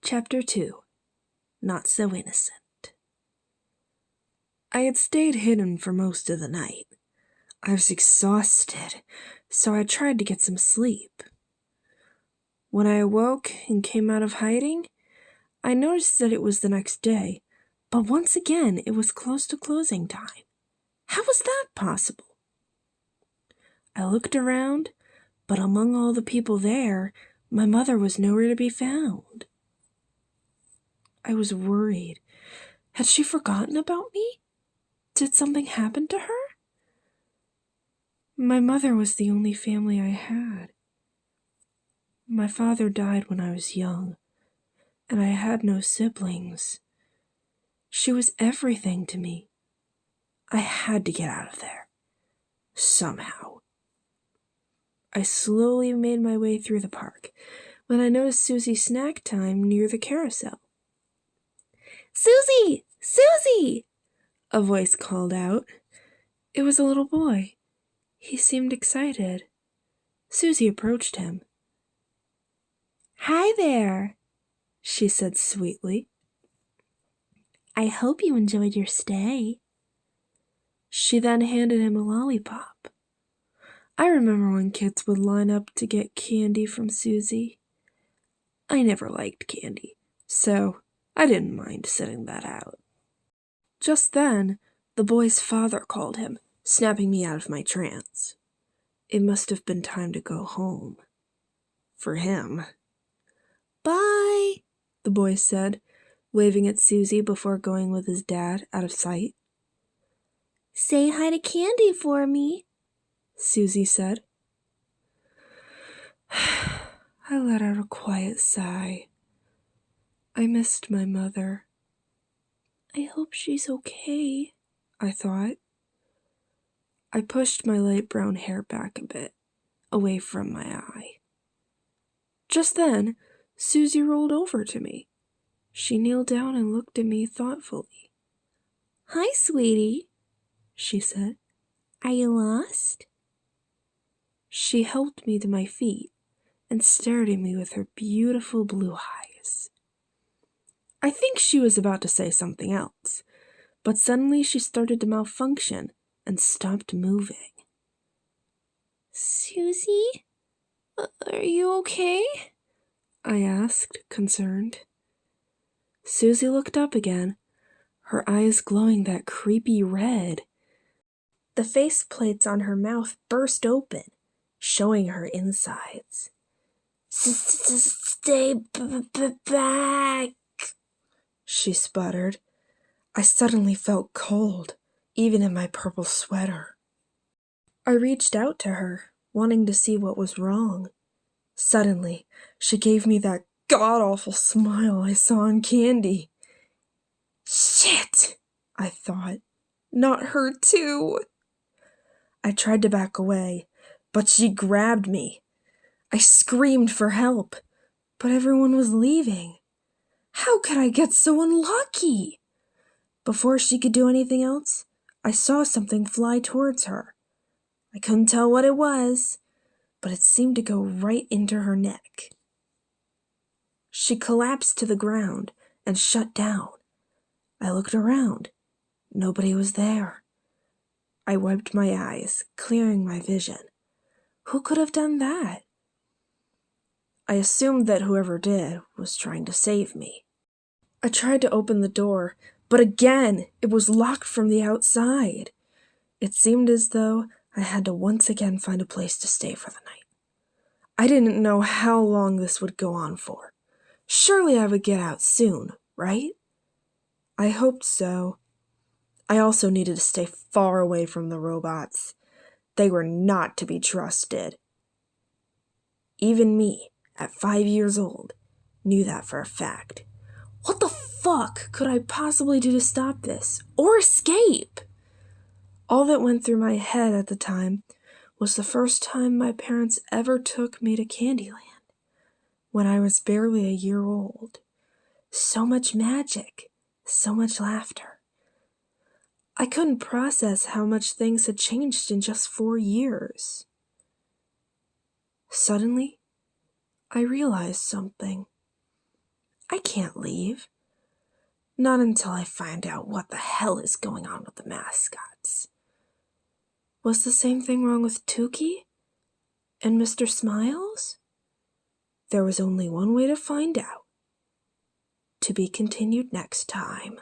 Chapter 2 Not So Innocent. I had stayed hidden for most of the night. I was exhausted, so I tried to get some sleep. When I awoke and came out of hiding, I noticed that it was the next day, but once again it was close to closing time. How was that possible? I looked around, but among all the people there, my mother was nowhere to be found. I was worried. Had she forgotten about me? Did something happen to her? My mother was the only family I had. My father died when I was young, and I had no siblings. She was everything to me. I had to get out of there. Somehow. I slowly made my way through the park when I noticed Susie's snack time near the carousel. "Susie! Susie!" a voice called out. It was a little boy. He seemed excited. Susie approached him. "Hi there," she said sweetly. "I hope you enjoyed your stay." She then handed him a lollipop. I remember when kids would line up to get candy from Susie. I never liked candy, so I didn't mind sitting that out. Just then, the boy's father called him, snapping me out of my trance. It must have been time to go home. For him. "Bye," the boy said, waving at Susie before going with his dad out of sight. "Say hi to Candy for me," Susie said. I let out a quiet sigh. I missed my mother. I hope she's okay, I thought. I pushed my light brown hair back a bit, away from my eye. Just then, Susie rolled over to me. She kneeled down and looked at me thoughtfully. "Hi, sweetie," she said. "Are you lost?" She helped me to my feet and stared at me with her beautiful blue eyes. I think she was about to say something else, but suddenly she started to malfunction and stopped moving. "Susie, are you okay?" I asked, concerned. Susie looked up again, her eyes glowing that creepy red. The faceplates on her mouth burst open, showing her insides. "Stay back," she sputtered. I suddenly felt cold, even in my purple sweater. I reached out to her, wanting to see what was wrong. Suddenly, she gave me that god-awful smile I saw on Candy. "Shit," I thought. "Not her too." I tried to back away, but she grabbed me. I screamed for help, but everyone was leaving. How could I get so unlucky? Before she could do anything else, I saw something fly towards her. I couldn't tell what it was, but it seemed to go right into her neck. She collapsed to the ground and shut down. I looked around. Nobody was there. I wiped my eyes, clearing my vision. Who could have done that? I assumed that whoever did was trying to save me. I tried to open the door, but again, it was locked from the outside. It seemed as though I had to once again find a place to stay for the night. I didn't know how long this would go on for. Surely I would get out soon, right? I hoped so. I also needed to stay far away from the robots. They were not to be trusted. Even me, at 5 years old, knew that for a fact. What the fuck could I possibly do to stop this? Or escape? All that went through my head at the time was the first time my parents ever took me to Kandyland, when I was barely a year old. So much magic, so much laughter. I couldn't process how much things had changed in just 4 years. Suddenly, I realized something. I can't leave. Not until I find out what the hell is going on with the mascots. Was the same thing wrong with Tukey? And Mr. Smiles? There was only one way to find out. To be continued next time.